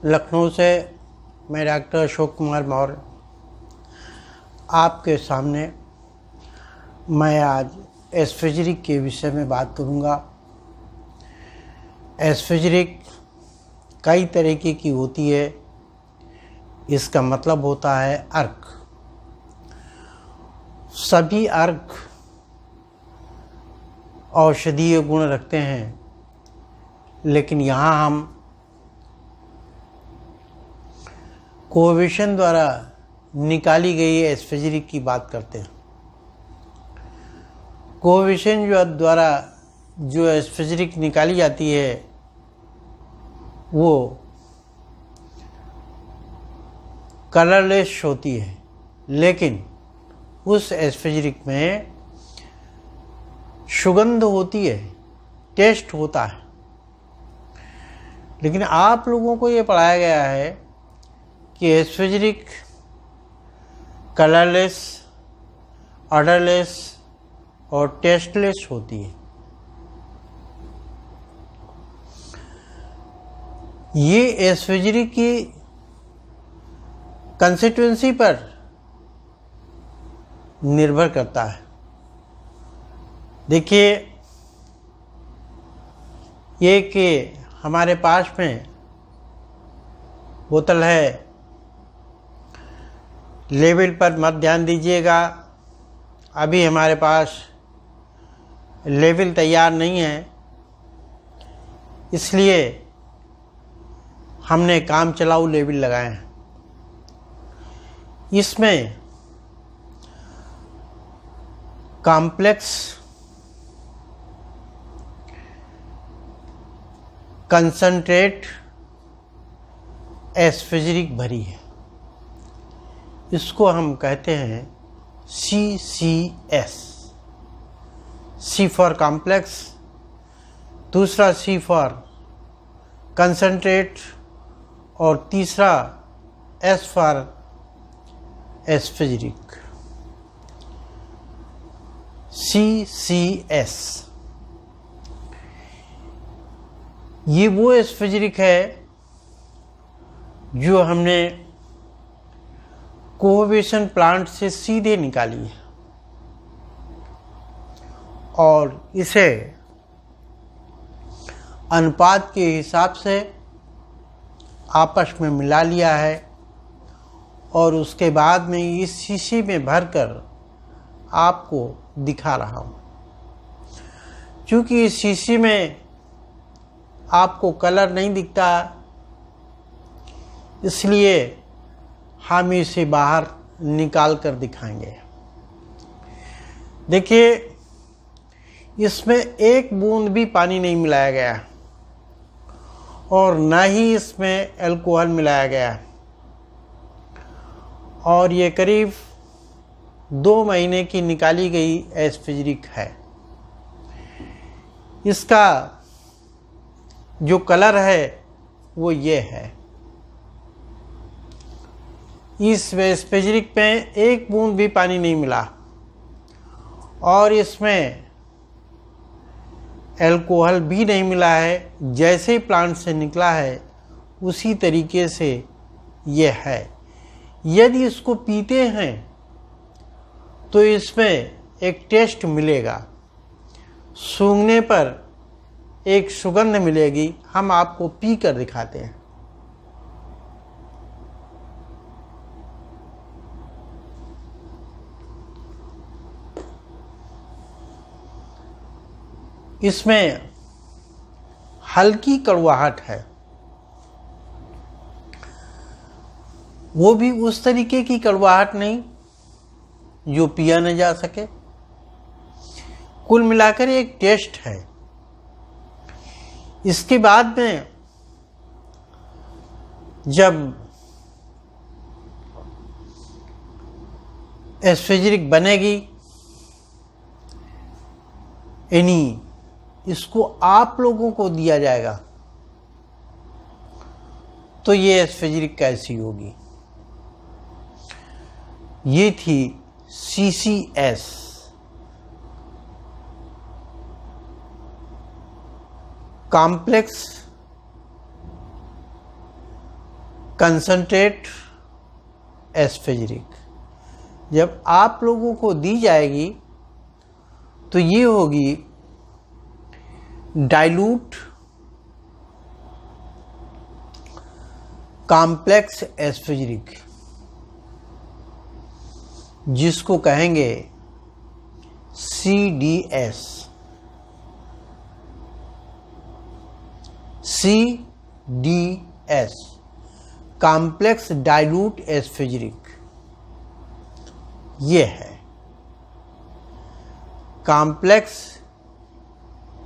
लखनऊ से मैं डॉक्टर अशोक कुमार मौर्य आपके सामने मैं आज एस्फेजिरिक के विषय में बात करूंगा। एस्फेजिरिक कई तरीके की होती है। इसका मतलब होता है अर्क। सभी अर्क औषधीय गुण रखते हैं, लेकिन यहाँ हम कोविशन द्वारा निकाली गई एस्फेजिरिक की बात करते हैं। कोविशन द्वारा जो एस्फेजिरिक निकाली जाती है वो कलरलेस होती है, लेकिन उस एस्फेजिरिक में सुगंध होती है, टेस्ट होता है। लेकिन आप लोगों को ये पढ़ाया गया है कि एस्फेजिरिक कलरलेस, ऑडरलेस और टेस्टलेस होती है। ये एस्फेजिरिक की कंसिस्टेंसी पर निर्भर करता है। देखिए, ये कि हमारे पास में बोतल है, लेबल पर मत ध्यान दीजिएगा। अभी हमारे पास लेबल तैयार नहीं है, इसलिए हमने काम चलाऊ लेबल लगाए हैं। इसमें कॉम्प्लेक्स कंसंट्रेट एस्फेजिरिक भरी है। इसको हम कहते हैं CCS। C फॉर कॉम्प्लेक्स, दूसरा C फॉर कंसंट्रेट और तीसरा S फॉर एस्फेजिरिक। CCS ये वो एस्फेजिरिक है जो हमने कोविशन प्लांट से सीधे निकाली है और इसे अनुपात के हिसाब से आपस में मिला लिया है और उसके बाद में इस शीशी में भरकर आपको दिखा रहा हूँ। क्योंकि इस शीशी में आपको कलर नहीं दिखता, इसलिए हम इसे बाहर निकाल कर दिखाएंगे। देखिए, इसमें एक बूंद भी पानी नहीं मिलाया गया और न ही इसमें अल्कोहल मिलाया गया और ये करीब 2 महीने की निकाली गई एस्फेजिरिक है। इसका जो कलर है वो ये है। इस एस्फेजिरिक में एक बूंद भी पानी नहीं मिला और इसमें अल्कोहल भी नहीं मिला है। जैसे ही प्लांट से निकला है उसी तरीके से ये है। यदि इसको पीते हैं तो इसमें एक टेस्ट मिलेगा, सूंघने पर एक सुगंध मिलेगी। हम आपको पी कर दिखाते हैं। इसमें हल्की कड़वाहट है, वो भी उस तरीके की कड़वाहट नहीं जो पिया न जा सके। कुल मिलाकर एक टेस्ट है। इसके बाद में जब एस्फेजिरिक बनेगी, यानी इसको आप लोगों को दिया जाएगा, तो ये एस्फेजिरिक कैसी होगी। ये थी CCS। कॉम्प्लेक्स कंसंट्रेट एस्फेजरिक जब आप लोगों को दी जाएगी तो ये होगी डाइल्यूट कॉम्प्लेक्स एस्फेजरिक, जिसको कहेंगे CDS। CDS complex dilute aspheric, ये है complex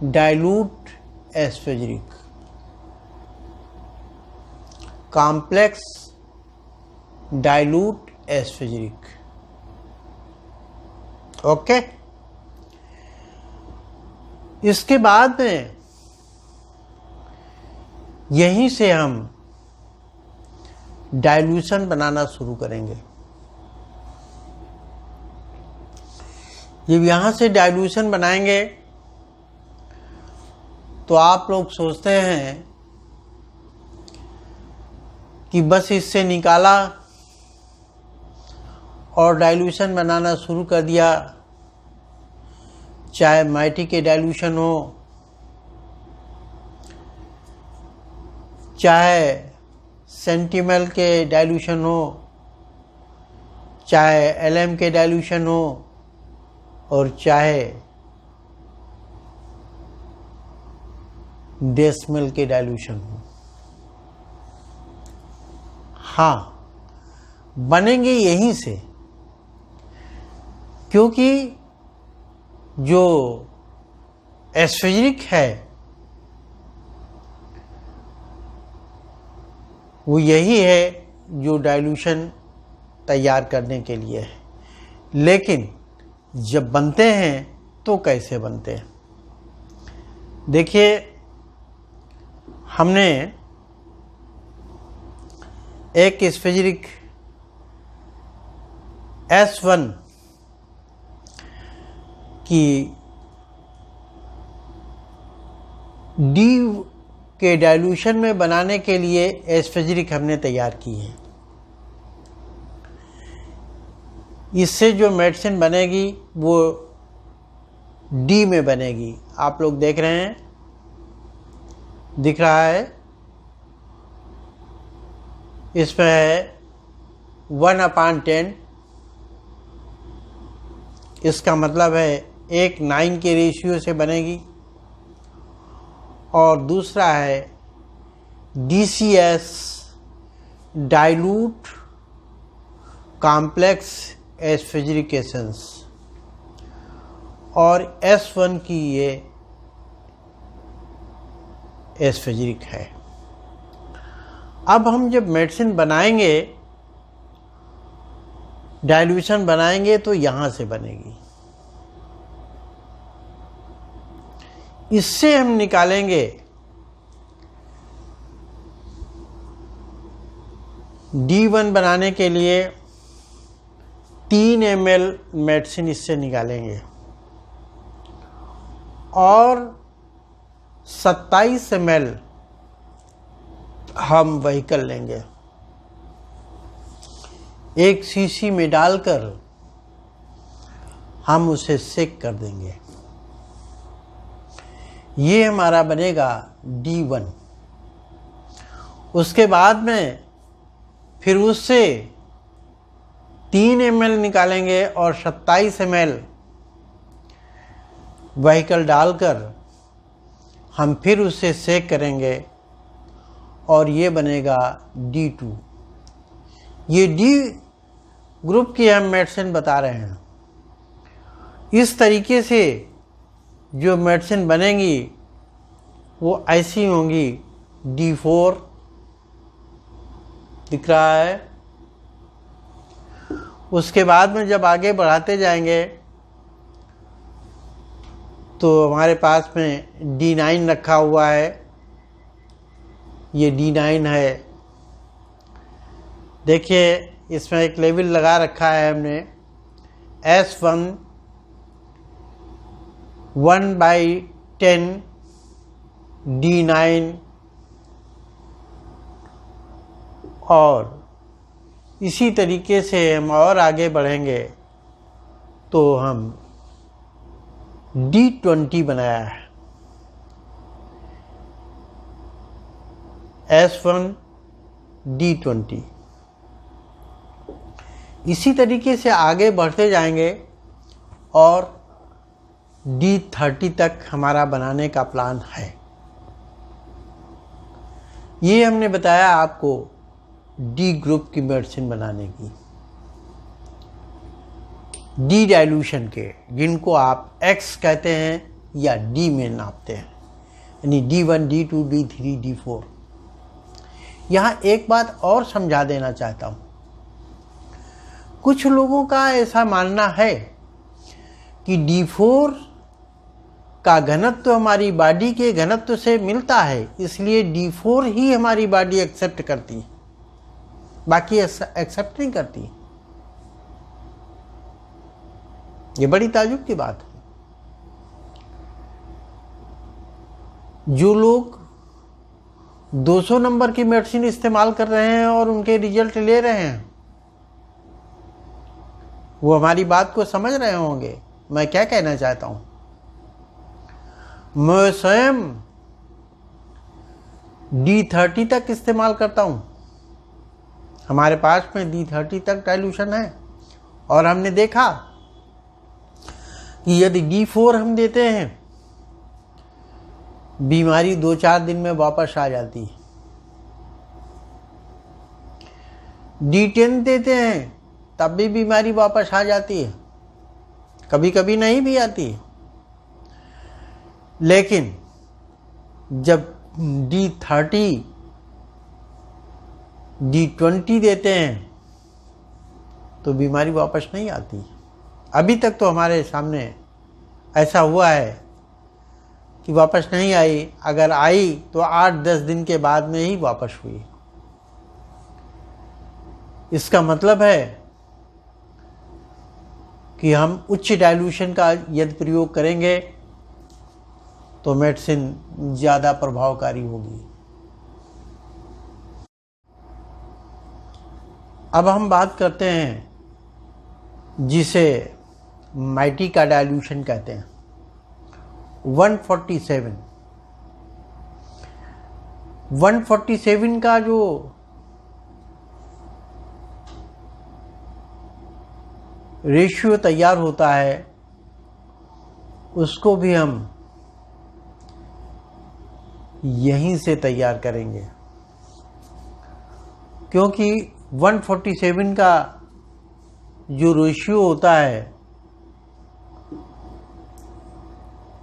dilute aspheric. Complex dilute aspheric, okay. इसके बाद में यहीं से हम डाइल्यूशन बनाना शुरू करेंगे। जब यहां से डाइल्यूशन बनाएंगे तो आप लोग सोचते हैं कि बस इससे निकाला और डाइल्यूशन बनाना शुरू कर दिया, चाहे माइटी के डाइल्यूशन हो, चाहे सेंटिमल के डाइल्यूशन हो, चाहे LM के डाइल्यूशन हो, और चाहे डेसिमल के डाइल्यूशन हो। हाँ, बनेंगे यहीं से, क्योंकि जो एस्फेजरिक है वो यही है जो डाइल्यूशन तैयार करने के लिए है। लेकिन जब बनते हैं तो कैसे बनते हैं? देखिए, हमने एक एस्फेजरिक S1 की D के डाइल्यूशन में बनाने के लिए एस्फेजरिक हमने तैयार की है। इससे जो मेडिसिन बनेगी वो D में बनेगी। आप लोग देख रहे हैं, दिख रहा है, इसमें है 1/10। इसका मतलब है 1:9 के रेशियो से बनेगी। और दूसरा है DCS डाइल्यूट कॉम्प्लेक्स एस्फेजरिकेशंस, और S1 की ये एस्फेजरिक है। अब हम जब मेडिसिन बनाएंगे, डाइल्यूशन बनाएंगे, तो यहां से बनेगी। इससे हम निकालेंगे D1 बनाने के लिए 3 ml मेडिसिन इससे निकालेंगे और 27 ml हम व्हीकल लेंगे। एक शीशी में डालकर हम उसे सेक कर देंगे। ये हमारा बनेगा D1। उसके बाद में फिर उससे 3 ml निकालेंगे और 27 ml व्हीकल डालकर हम फिर उसे सेक करेंगे और ये बनेगा D2। ये D ग्रुप की हम मेडिसिन बता रहे हैं। इस तरीके से जो मेडिसिन बनेंगी वो ऐसी होंगी। D4 दिख रहा है। उसके बाद में जब आगे बढ़ाते जाएंगे तो हमारे पास में D9 रखा हुआ है। ये D9 है। देखिए, इसमें एक लेवल लगा रखा है हमने। S1 1/10 D9 और इसी तरीके से हम और आगे बढ़ेंगे तो हम D20 बनाया है, S1 D20। इसी तरीके से आगे बढ़ते जाएंगे और D30 तक हमारा बनाने का प्लान है। ये हमने बताया आपको डी ग्रुप की मेडिसिन बनाने की, डी डाइल्यूशन के, जिनको आप एक्स कहते हैं या डी में नापते हैं, यानी D1, D2, D3, D4। यहाँ एक बात और समझा देना चाहता हूँ। कुछ लोगों का ऐसा मानना है कि D4 का घनत्व हमारी बॉडी के घनत्व से मिलता है, इसलिए D4 ही हमारी बॉडी एक्सेप्ट करती है, बाकी एक्सेप्ट नहीं करती। ये बड़ी ताज्जुब की बात है। जो लोग 200 नंबर की मेडिसिन इस्तेमाल कर रहे हैं और उनके रिजल्ट ले रहे हैं, वो हमारी बात को समझ रहे होंगे मैं क्या कहना चाहता हूं। मैं स्वयं D30 तक इस्तेमाल करता हूं, हमारे पास में D30 तक डाइल्यूशन है, और हमने देखा कि यदि D4 हम देते हैं, बीमारी 2-4 दिन में वापस आ जाती है। D10 देते हैं तब भी बीमारी वापस आ जाती है, कभी कभी नहीं भी आती है। लेकिन जब D30, D20 देते हैं तो बीमारी वापस नहीं आती। अभी तक तो हमारे सामने ऐसा हुआ है कि वापस नहीं आई, अगर आई तो 8-10 दिन के बाद में ही वापस हुई। इसका मतलब है कि हम उच्च डाइल्यूशन का यदि प्रयोग करेंगे तो मेडिसिन ज़्यादा प्रभावकारी होगी। अब हम बात करते हैं जिसे माइटी का डाइल्यूशन कहते हैं, 147। 147 का जो रेशियो तैयार होता है उसको भी हम यहीं से तैयार करेंगे, क्योंकि 147 का जो रेशियो होता है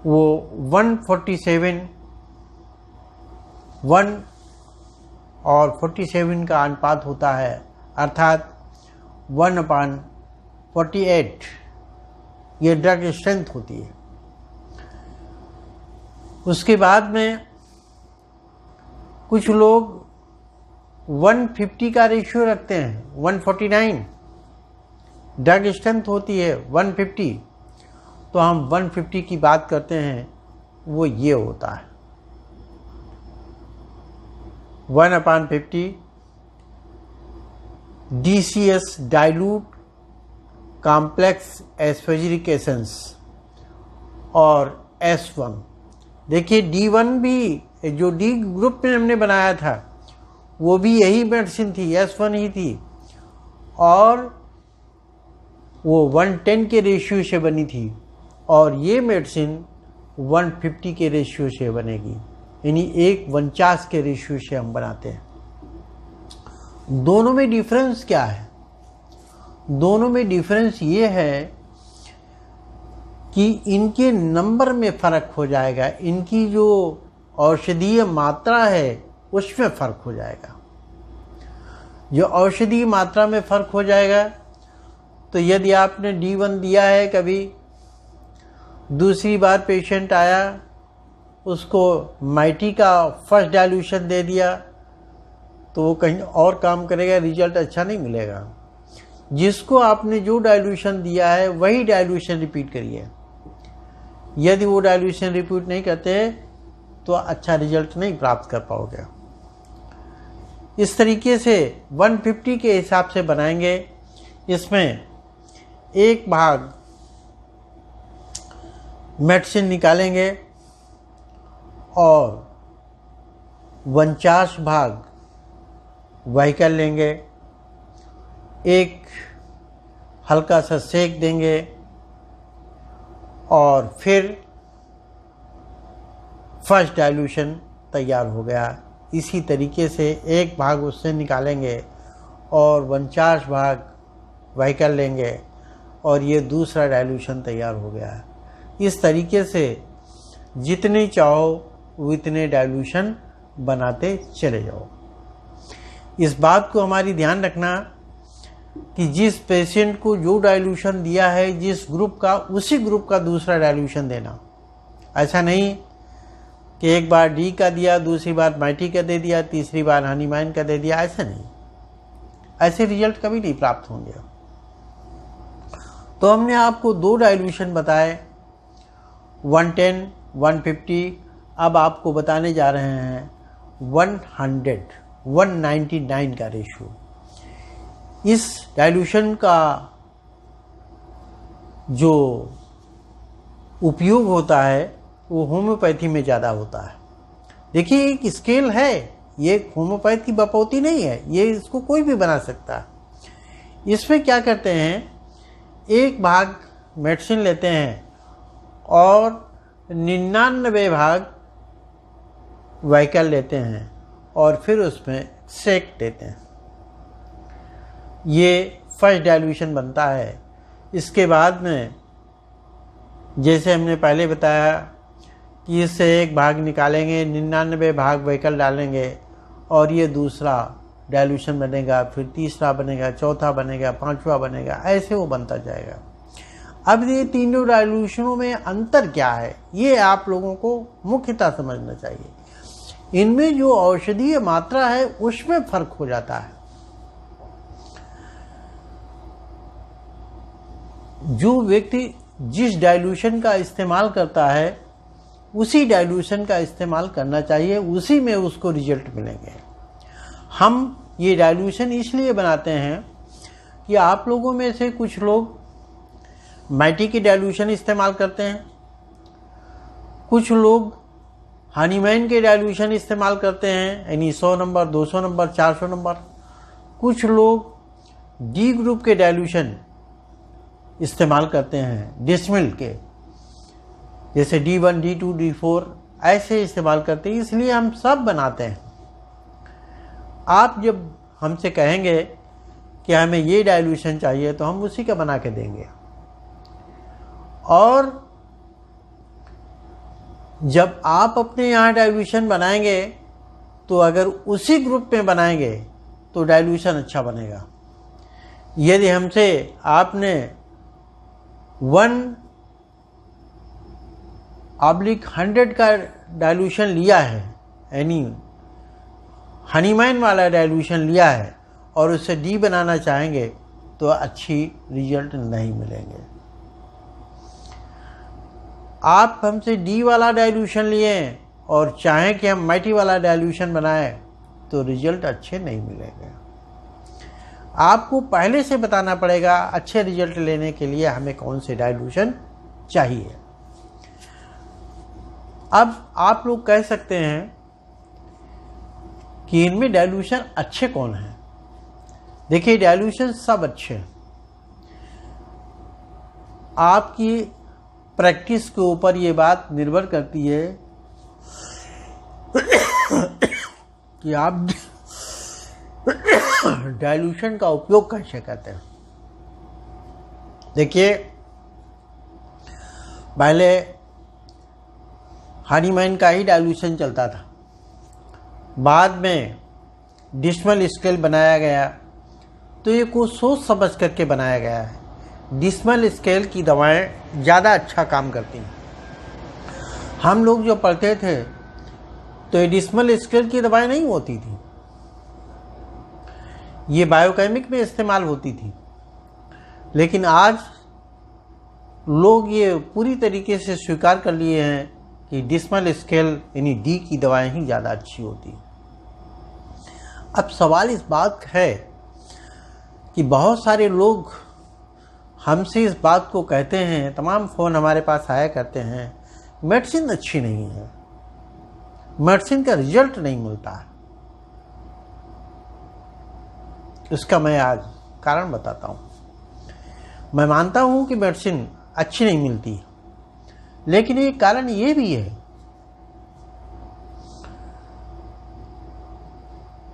वो 147, 1 और 47 का अनुपात होता है, अर्थात 1/48 ये ड्रग स्ट्रेंथ होती है। उसके बाद में कुछ लोग 150 का रेशियो रखते हैं, 149 ड्रग स्ट्रेंथ होती है 150, तो हम 150 की बात करते हैं, वो ये होता है 1/50 DCS dilute complex aspheric essence और S1। देखिए D1 भी, जो डी ग्रुप में हमने बनाया था वो भी यही मेडिसिन थी, S1 ही थी, और वो 110 के रेशियो से बनी थी, और ये मेडिसिन 150 के रेशियो से बनेगी, यानी 1:49 के रेशियो से हम बनाते हैं। दोनों में डिफरेंस क्या है? दोनों में डिफरेंस ये है कि इनके नंबर में फ़र्क हो जाएगा, इनकी जो औषधीय मात्रा है उसमें फ़र्क हो जाएगा। जो औषधीय मात्रा में फ़र्क हो जाएगा, तो यदि आपने D1 दिया है, कभी दूसरी बार पेशेंट आया उसको माइटी का फर्स्ट डाइल्यूशन दे दिया, तो वो कहीं और काम करेगा, रिजल्ट अच्छा नहीं मिलेगा। जिसको आपने जो डाइल्यूशन दिया है वही डाइल्यूशन रिपीट करिए। यदि वो डाइल्यूशन रिपीट नहीं करते तो अच्छा रिजल्ट नहीं प्राप्त कर पाओगे। इस तरीके से 150 के हिसाब से बनाएंगे। इसमें एक भाग मेडिसिन निकालेंगे और 49 भाग व्हीकल लेंगे, एक हल्का सा सेक देंगे और फिर फर्स्ट डाइल्यूशन तैयार हो गया। इसी तरीके से एक भाग उससे निकालेंगे और 49 भाग व्हीकल लेंगे और ये दूसरा डाइल्यूशन तैयार हो गया। इस तरीके से जितने चाहो उतने डाइल्यूशन बनाते चले जाओ। इस बात को हमारी ध्यान रखना कि जिस पेशेंट को जो डाइल्यूशन दिया है जिस ग्रुप का, उसी ग्रुप का दूसरा डाइल्यूशन देना। ऐसा नहीं कि एक बार डी का दिया, दूसरी बार माइटी का दे दिया, तीसरी बार हनीमैन का दे दिया, ऐसा नहीं। ऐसे रिजल्ट कभी नहीं प्राप्त होंगे। तो हमने आपको 2 डाइल्यूशन बताए, 110, 150। अब आपको बताने जा रहे हैं 100, 199 का रेशियो। इस डाइल्यूशन का जो उपयोग होता है वो होम्योपैथी में ज़्यादा होता है। देखिए एक स्केल है, ये होम्योपैथ की बपौती नहीं है, ये इसको कोई भी बना सकता है। इसमें क्या करते हैं, एक भाग मेडिसिन लेते हैं और 99 भाग व्हीकल लेते हैं और फिर उसमें सेक देते हैं। ये फर्स्ट डाइल्यूशन बनता है। इसके बाद में जैसे हमने पहले बताया कि इससे एक भाग निकालेंगे, 99 भाग व्हीकल डालेंगे और ये दूसरा डाइल्यूशन बनेगा, फिर तीसरा बनेगा, चौथा बनेगा, पांचवा बनेगा, ऐसे वो बनता जाएगा। अब ये तीनों डाइल्यूशनों में अंतर क्या है, ये आप लोगों को मुख्यतः समझना चाहिए। इनमें जो औषधीय मात्रा है उसमें फर्क हो जाता है। जो व्यक्ति जिस डाइल्यूशन का इस्तेमाल करता है उसी डाइल्यूशन का इस्तेमाल करना चाहिए, उसी में उसको रिजल्ट मिलेंगे। हम ये डाइल्यूशन इसलिए बनाते हैं कि आप लोगों में से कुछ लोग माइटी की डाइल्यूशन इस्तेमाल करते हैं, कुछ लोग हनीमैन के डाइल्यूशन इस्तेमाल करते हैं, यानी 100 नंबर, 200 नंबर, 400 नंबर। कुछ लोग डी ग्रुप के डाइल्यूशन इस्तेमाल करते हैं, डिसमिल के, जैसे D1, D2, D4 ऐसे इस्तेमाल करते हैं। इसलिए हम सब बनाते हैं। आप जब हमसे कहेंगे कि हमें ये डाइल्यूशन चाहिए तो हम उसी का बना के देंगे। और जब आप अपने यहाँ डाइल्यूशन बनाएंगे तो अगर उसी ग्रुप में बनाएंगे तो डाइल्यूशन अच्छा बनेगा। यदि हमसे आपने 1/100 का डाइल्यूशन लिया है, यानी हनीमैन वाला डाइल्यूशन लिया है और उससे डी बनाना चाहेंगे तो अच्छी रिजल्ट नहीं मिलेंगे। आप हमसे डी वाला डाइल्यूशन लिए और चाहें कि हम माइटी वाला डाइल्यूशन बनाएं तो रिजल्ट अच्छे नहीं मिलेंगे। आपको पहले से बताना पड़ेगा अच्छे रिजल्ट लेने के लिए हमें कौन से डाइल्यूशन चाहिए। अब आप लोग कह सकते हैं कि इनमें डाइल्यूशन अच्छे कौन हैं। देखिए डाइल्यूशन सब अच्छे हैं, आपकी प्रैक्टिस के ऊपर ये बात निर्भर करती है कि आप डाइल्यूशन का उपयोग कैसे करते हैं। देखिए पहले हनीमैन का ही डाइल्यूशन चलता था, बाद में डिस्मल स्केल बनाया गया, तो ये कुछ सोच समझ करके बनाया गया है। डिस्मल स्केल की दवाएं ज़्यादा अच्छा काम करती हैं। हम लोग जो पढ़ते थे तो ये डिस्मल स्केल की दवाएं नहीं होती थी, ये बायोकेमिक में इस्तेमाल होती थी। लेकिन आज लोग ये पूरी तरीके से स्वीकार कर लिए हैं कि डिस्मल स्केल यानी डी की दवाएं ही ज़्यादा अच्छी होती हैं। अब सवाल इस बात है कि बहुत सारे लोग हमसे इस बात को कहते हैं, तमाम फ़ोन हमारे पास आया करते हैं, मेडिसिन अच्छी नहीं है, मेडिसिन का रिजल्ट नहीं मिलता है। इसका मैं आज कारण बताता हूँ। मैं मानता हूँ कि मेडिसिन अच्छी नहीं मिलती, लेकिन एक कारण ये भी है,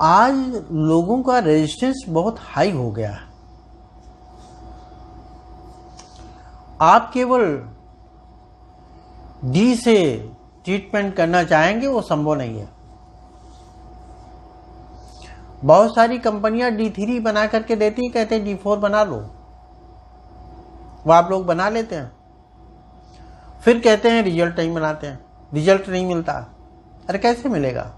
आज लोगों का रेजिस्टेंस बहुत हाई हो गया है। आप केवल डी से ट्रीटमेंट करना चाहेंगे वो संभव नहीं है। बहुत सारी कंपनियां D3 बना करके देती हैं, कहते हैं D4 बना लो, वो आप लोग बना लेते हैं, फिर कहते हैं रिजल्ट नहीं बनाते हैं, रिजल्ट नहीं मिलता। अरे कैसे मिलेगा?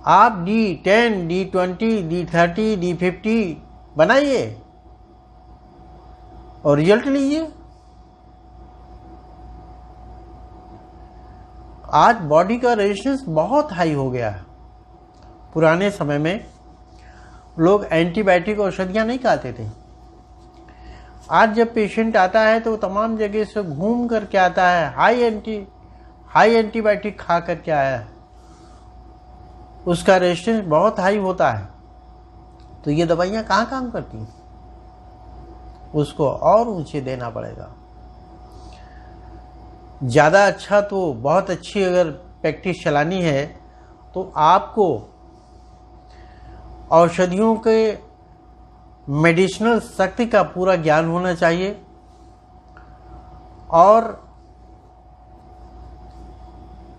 आप D10, D20, D30, D50 बनाइए और रिजल्ट लीजिए। आज बॉडी का रेजिस्टेंस बहुत हाई हो गया है। पुराने समय में लोग एंटीबायोटिक औषधियाँ नहीं खाते थे। आज जब पेशेंट आता है तो तमाम जगह से घूम करके आता है, हाई एंटीबायोटिक खा करके आया है, उसका रेजिस्टेंस बहुत हाई होता है। तो ये दवाइयाँ कहाँ काम करती हैं? उसको और ऊंचे देना पड़ेगा। ज़्यादा अच्छा तो बहुत अच्छी अगर प्रैक्टिस चलानी है तो आपको औषधियों के मेडिसिनल शक्ति का पूरा ज्ञान होना चाहिए और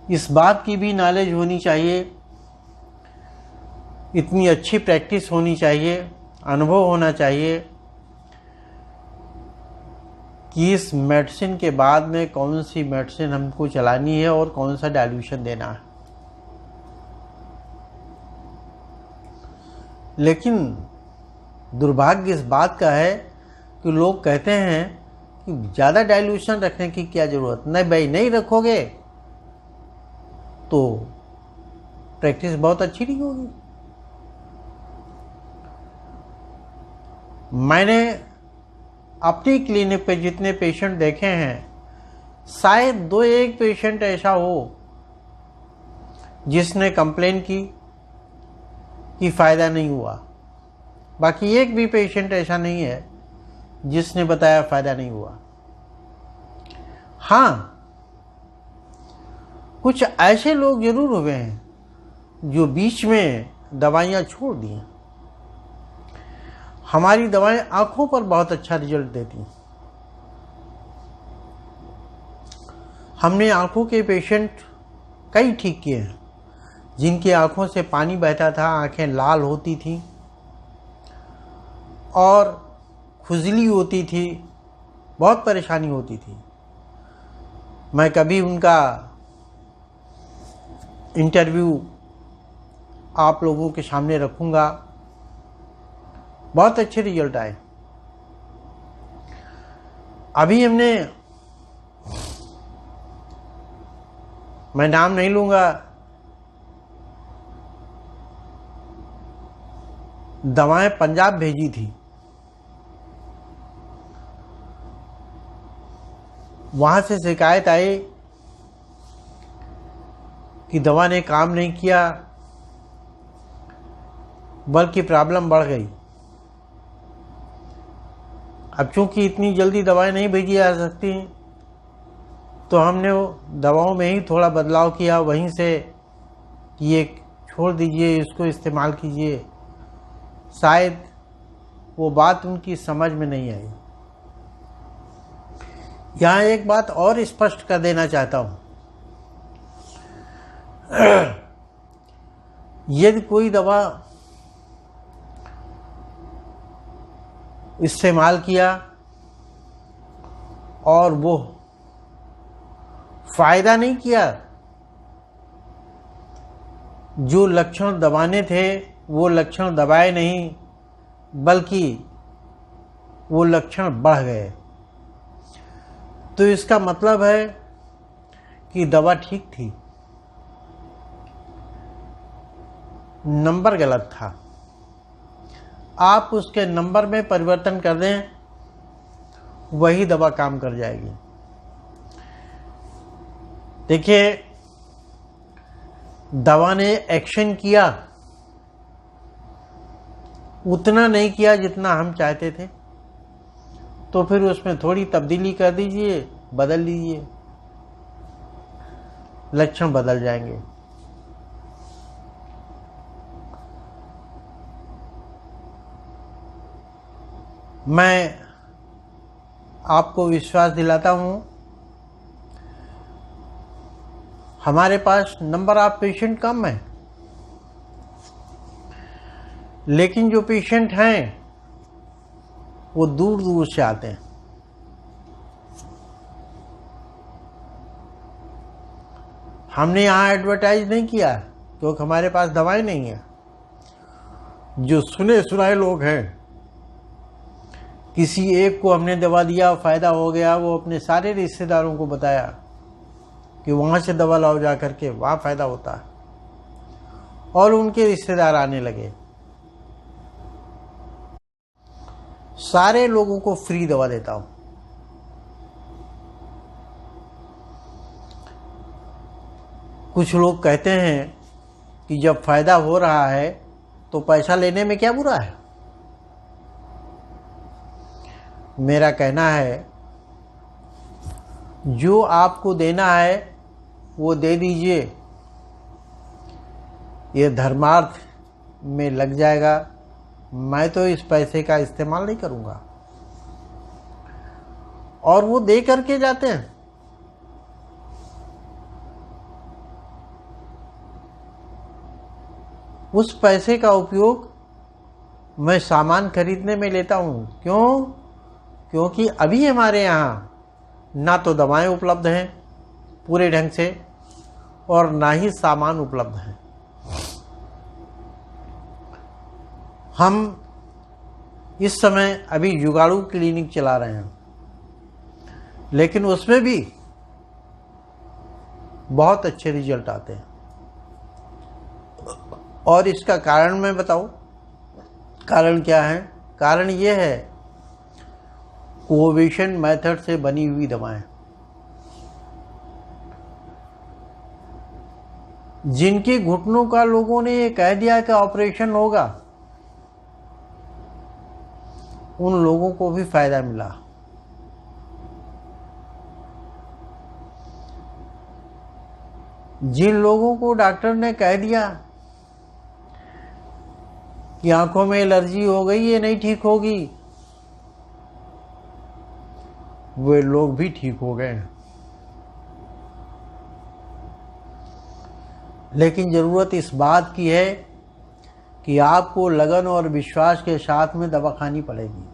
इस बात की भी नॉलेज होनी चाहिए, इतनी अच्छी प्रैक्टिस होनी चाहिए, अनुभव होना चाहिए कि इस मेडिसिन के बाद में कौन सी मेडिसिन हमको चलानी है और कौन सा डाइल्यूशन देना है। लेकिन दुर्भाग्य इस बात का है कि लोग कहते हैं कि ज़्यादा डाइल्यूशन रखने की क्या ज़रूरत। नहीं भाई, नहीं रखोगे तो प्रैक्टिस बहुत अच्छी नहीं होगी। मैंने अपनी क्लिनिक पे जितने पेशेंट देखे हैं, शायद 2-1 पेशेंट ऐसा हो जिसने कंप्लेन की कि फ़ायदा नहीं हुआ। बाकी एक भी पेशेंट ऐसा नहीं है जिसने बताया फ़ायदा नहीं हुआ। हाँ, कुछ ऐसे लोग ज़रूर हुए हैं जो बीच में दवाइयाँ छोड़ दी हैं। हमारी दवाएं आँखों पर बहुत अच्छा रिजल्ट देती हैं। हमने आँखों के पेशेंट कई ठीक किए हैं जिनकी आँखों से पानी बहता था, आँखें लाल होती थी और खुजली होती थी, बहुत परेशानी होती थी। मैं कभी उनका इंटरव्यू आप लोगों के सामने रखूँगा। बहुत अच्छे रिजल्ट आए। अभी हमने, मैं नाम नहीं लूँगा, दवाएं पंजाब भेजी थी। वहाँ से शिकायत आई कि दवा ने काम नहीं किया, बल्कि प्रॉब्लम बढ़ गई। अब चूंकि इतनी जल्दी दवाएं नहीं भेजी जा सकती, तो हमने वो दवाओं में ही थोड़ा बदलाव किया, वहीं से ये छोड़ दीजिए, इसको इस्तेमाल कीजिए। शायद वो बात उनकी समझ में नहीं आई। यहाँ एक बात और स्पष्ट कर देना चाहता हूँ, यदि कोई दवा इस्तेमाल किया और वो फायदा नहीं किया, जो लक्षण दबाने थे वो लक्षण दबाए नहीं, बल्कि वो लक्षण बढ़ गए, तो इसका मतलब है कि दवा ठीक थी। नंबर गलत था, आप उसके नंबर में परिवर्तन कर दें, वही दवा काम कर जाएगी। देखिए, दवा ने एक्शन किया, उतना नहीं किया जितना हम चाहते थे, तो फिर उसमें थोड़ी तब्दीली कर दीजिए, बदल लीजिए, लक्षण बदल जाएंगे। मैं आपको विश्वास दिलाता हूं, हमारे पास नंबर ऑफ पेशेंट कम है, लेकिन जो पेशेंट हैं वो दूर दूर से आते हैं। हमने यहाँ एडवर्टाइज नहीं किया क्योंकि हमारे पास दवाएं नहीं है। जो सुने सुनाए लोग हैं, किसी एक को हमने दवा दिया, फायदा हो गया, वो अपने सारे रिश्तेदारों को बताया कि वहाँ से दवा लाओ जा करके, वहाँ फायदा होता है, और उनके रिश्तेदार आने लगे। सारे लोगों को फ्री दवा देता हूँ। कुछ लोग कहते हैं कि जब फायदा हो रहा है तो पैसा लेने में क्या बुरा है। मेरा कहना है, जो आपको देना है वो दे दीजिए, ये धर्मार्थ में लग जाएगा। मैं तो इस पैसे का इस्तेमाल नहीं करूंगा। और वो दे करके जाते हैं। उस पैसे का उपयोग मैं सामान खरीदने में लेता हूं। क्यों? क्योंकि अभी हमारे यहाँ ना तो दवाएं उपलब्ध हैं पूरे ढंग से, और ना ही सामान उपलब्ध है। हम इस समय अभी जुगाड़ू क्लिनिक चला रहे हैं, लेकिन उसमें भी बहुत अच्छे रिजल्ट आते हैं। और इसका कारण मैं बताऊं, कारण क्या है? कारण ये है, कोविशन मेथड से बनी हुई दवाएं। जिनके घुटनों का लोगों ने ये कह दिया कि ऑपरेशन होगा, उन लोगों को भी फायदा मिला। जिन लोगों को डॉक्टर ने कह दिया कि आंखों में एलर्जी हो गई, ये नहीं ठीक होगी, वे लोग भी ठीक हो गए। लेकिन जरूरत इस बात की है कि आपको लगन और विश्वास के साथ में दवा खानी पड़ेगी,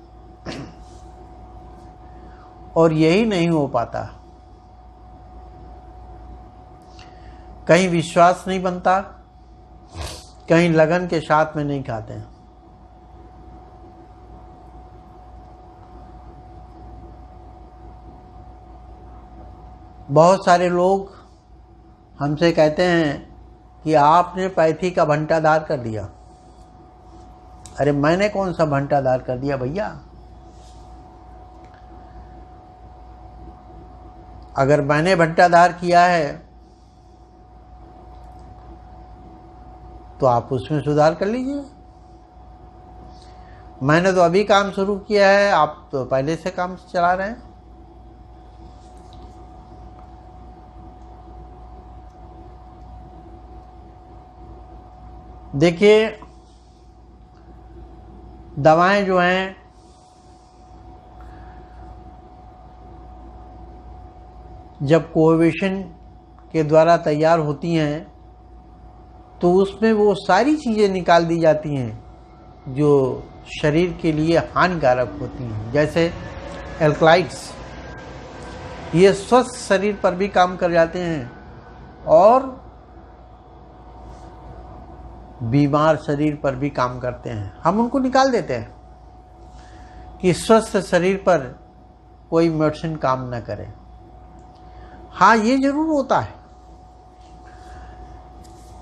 और यही नहीं हो पाता। कहीं विश्वास नहीं बनता, कहीं लगन के साथ में नहीं खाते हैं। बहुत सारे लोग हमसे कहते हैं कि आपने पैथी का भंटादार कर दिया। अरे मैंने कौन सा भंटादार कर दिया भैया? अगर मैंने भंटादार किया है तो आप उसमें सुधार कर लीजिए। मैंने तो अभी काम शुरू किया है, आप तो पहले से काम चला रहे हैं। देखिए, दवाएं जो हैं जब कोविशन के द्वारा तैयार होती हैं तो उसमें वो सारी चीज़ें निकाल दी जाती हैं जो शरीर के लिए हानिकारक होती हैं, जैसे एल्कलाइड्स। ये स्वस्थ शरीर पर भी काम कर जाते हैं और बीमार शरीर पर भी काम करते हैं। हम उनको निकाल देते हैं कि स्वस्थ शरीर पर कोई मेडिसिन काम न करे। हाँ, ये जरूर होता है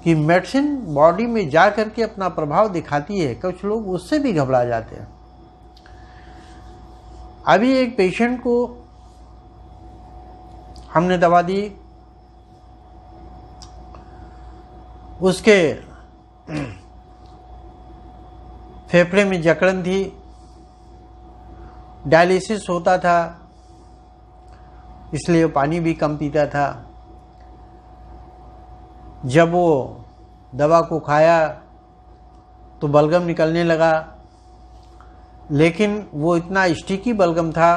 कि मेडिसिन बॉडी में जा कर के अपना प्रभाव दिखाती है, कुछ लोग उससे भी घबरा जाते हैं। अभी एक पेशेंट को हमने दवा दी, उसके फेफड़े में जकड़न थी, डायलिसिस होता था, इसलिए पानी भी कम पीता था। जब वो दवा को खाया तो बलगम निकलने लगा, लेकिन वो इतना स्टिकी बलगम था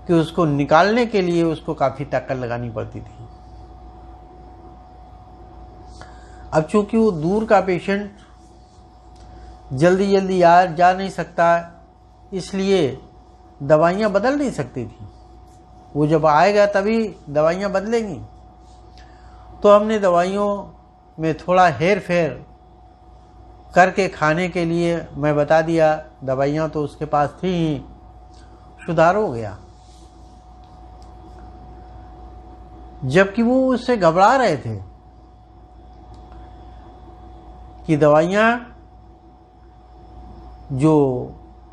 कि उसको निकालने के लिए उसको काफ़ी ताकत लगानी पड़ती थी। अब चूंकि वो दूर का पेशेंट जल्दी जल्दी जा नहीं सकता, इसलिए दवाइयाँ बदल नहीं सकती थी। वो जब आएगा तभी दवाइयाँ बदलेंगी। तो हमने दवाइयों में थोड़ा हेर फेर करके खाने के लिए मैं बता दिया। दवाइयाँ तो उसके पास थी ही, सुधार हो गया। जबकि वो उससे घबरा रहे थे कि दवाइयाँ जो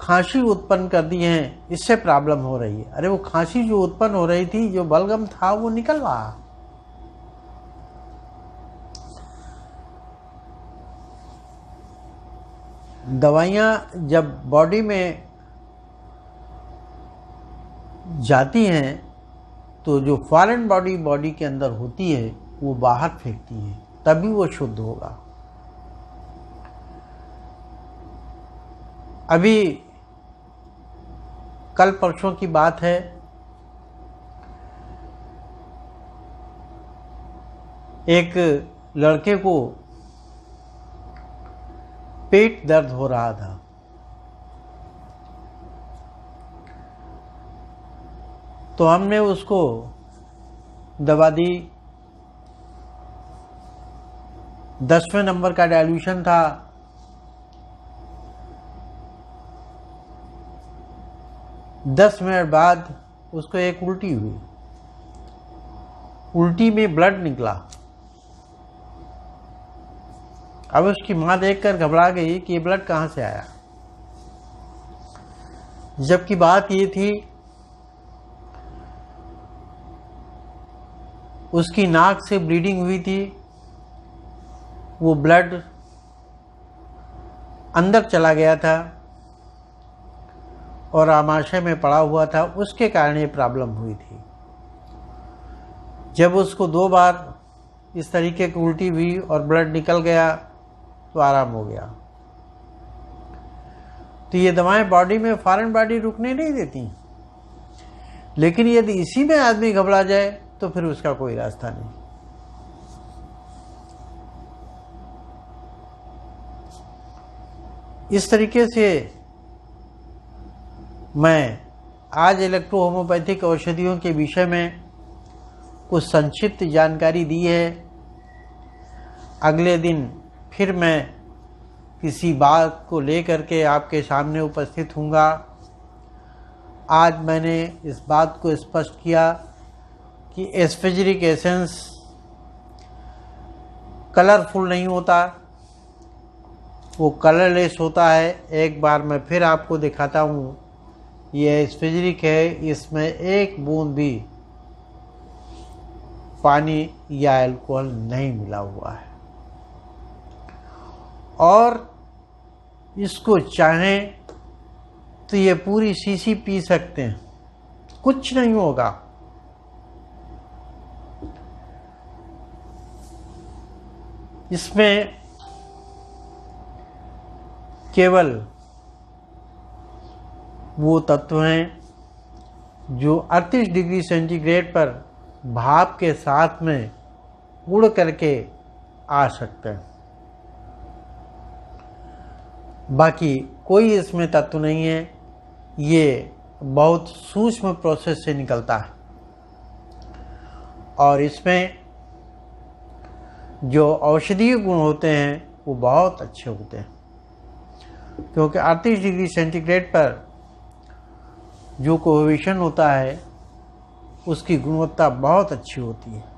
खांसी उत्पन्न कर दी हैं, इससे प्रॉब्लम हो रही है। अरे वो खांसी जो उत्पन्न हो रही थी, जो बलगम था, वो निकल रहा। दवाइयाँ जब बॉडी में जाती हैं तो जो फॉरेन बॉडी के अंदर होती है वो बाहर फेंकती है, तभी वो शुद्ध होगा। अभी कल परसों की बात है, एक लड़के को पेट दर्द हो रहा था। तो हमने उसको दवा दी। 10वें नंबर का डाइल्यूशन था। दस मिनट बाद उसको एक उल्टी हुई। उल्टी में ब्लड निकला। अब उसकी माँ देखकर घबरा गई कि ये ब्लड कहाँ से आया। जबकि बात ये थी, उसकी नाक से ब्लीडिंग हुई थी, वो ब्लड अंदर चला गया था और आमाशय में पड़ा हुआ था, उसके कारण ये प्रॉब्लम हुई थी। जब उसको 2 बार इस तरीके की उल्टी हुई और ब्लड निकल गया तो आराम हो गया। तो ये दवाएं बॉडी में फॉरेन बॉडी रुकने नहीं देती, लेकिन यदि इसी में आदमी घबरा जाए तो फिर उसका कोई रास्ता नहीं। इस तरीके से मैं आज इलेक्ट्रो होम्योपैथिक औषधियों के विषय में कुछ संक्षिप्त जानकारी दी है। अगले दिन फिर मैं किसी बात को लेकर के आपके सामने उपस्थित हूँगा। आज मैंने इस बात को स्पष्ट किया कि एस्फेजरिक एसेंस कलरफुल नहीं होता, वो कलरलेस होता है। एक बार मैं फिर आपको दिखाता हूँ, ये एस्फेजरिक है, इसमें एक बूंद भी पानी या अल्कोहल नहीं मिला हुआ है। और इसको चाहें तो ये पूरी शीशी पी सकते हैं, कुछ नहीं होगा। इसमें केवल वो तत्व हैं जो 38 डिग्री सेंटीग्रेड पर भाप के साथ में उड़ करके आ सकते हैं। बाकी कोई इसमें तत्व नहीं है। ये बहुत सूक्ष्म प्रोसेस से निकलता है और इसमें जो औषधीय गुण होते हैं वो बहुत अच्छे होते हैं, क्योंकि 38 डिग्री सेंटीग्रेड पर जो कोहेशन होता है उसकी गुणवत्ता बहुत अच्छी होती है।